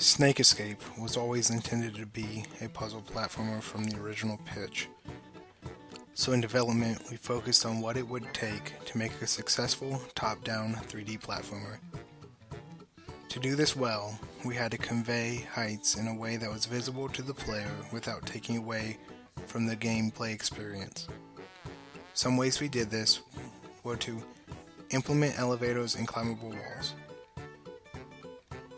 Snake Escape was always intended to be a puzzle platformer from the original pitch. So in development, we focused on what it would take to make a successful top-down 3D platformer. To do this well, we had to convey heights in a way that was visible to the player without taking away from the gameplay experience. Some ways we did this were to implement elevators and climbable walls.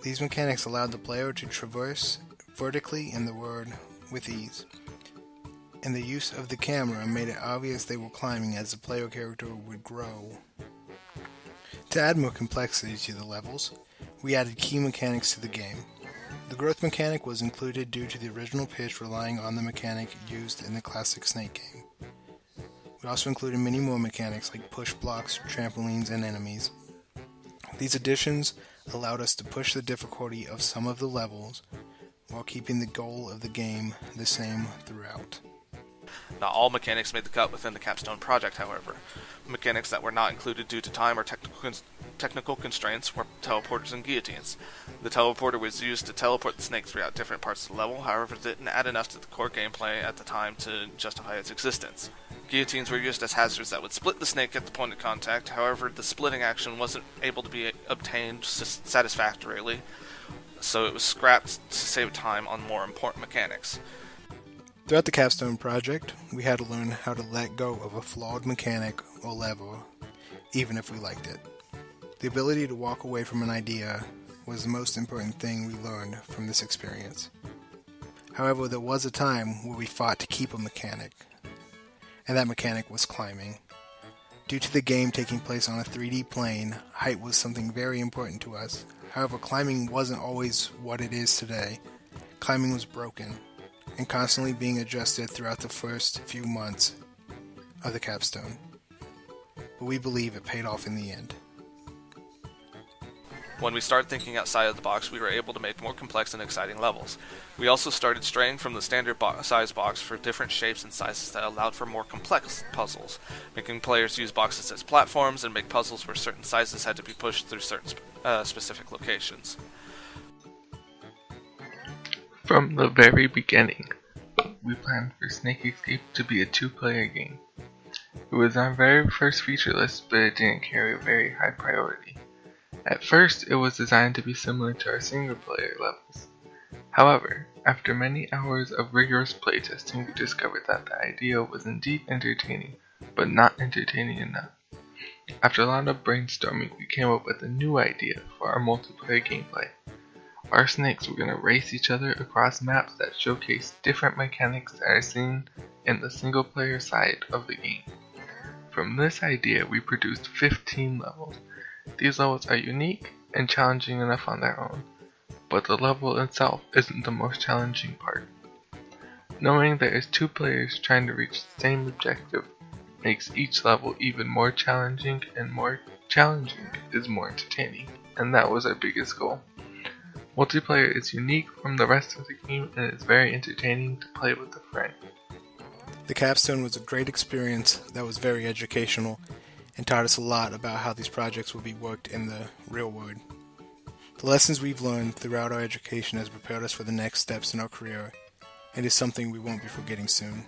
These mechanics allowed the player to traverse vertically in the world with ease, and the use of the camera made it obvious they were climbing as the player character would grow. To add more complexity to the levels, we added key mechanics to the game. The growth mechanic was included due to the original pitch relying on the mechanic used in the classic Snake game. We also included many more mechanics like push blocks, trampolines, and enemies. These additions allowed us to push the difficulty of some of the levels while keeping the goal of the game the same throughout. Not all mechanics made the cut within the Capstone project, however. Mechanics that were not included due to time or technical constraints were teleporters and guillotines. The teleporter was used to teleport the snake throughout different parts of the level, however it didn't add enough to the core gameplay at the time to justify its existence. Guillotines were used as hazards that would split the snake at the point of contact, however the splitting action wasn't able to be obtained satisfactorily, so it was scrapped to save time on more important mechanics. Throughout the Capstone project, we had to learn how to let go of a flawed mechanic or level, even if we liked it. The ability to walk away from an idea was the most important thing we learned from this experience. However, there was a time where we fought to keep a mechanic, and that mechanic was climbing. Due to the game taking place on a 3D plane, height was something very important to us. However, climbing wasn't always what it is today. Climbing was broken and constantly being adjusted throughout the first few months of the Capstone. But we believe it paid off in the end. When we started thinking outside of the box, we were able to make more complex and exciting levels. We also started straying from the standard size box for different shapes and sizes that allowed for more complex puzzles, making players use boxes as platforms and make puzzles where certain sizes had to be pushed through certain specific locations. From the very beginning, we planned for Snake Escape to be a 2-player game. It was our very first feature list, but it didn't carry a very high priority. At first, it was designed to be similar to our single-player levels. However, after many hours of rigorous playtesting, we discovered that the idea was indeed entertaining, but not entertaining enough. After a lot of brainstorming, we came up with a new idea for our multiplayer gameplay. Our snakes were going to race each other across maps that showcase different mechanics that are seen in the single-player side of the game. From this idea, we produced 15 levels. These levels are unique and challenging enough on their own, but the level itself isn't the most challenging part. Knowing there is 2 players trying to reach the same objective makes each level even more challenging, and more challenging is more entertaining, and that was our biggest goal. Multiplayer is unique from the rest of the game and is very entertaining to play with a friend. The Capstone was a great experience that was very educational and taught us a lot about how these projects will be worked in the real world. The lessons we've learned throughout our education has prepared us for the next steps in our career and is something we won't be forgetting soon.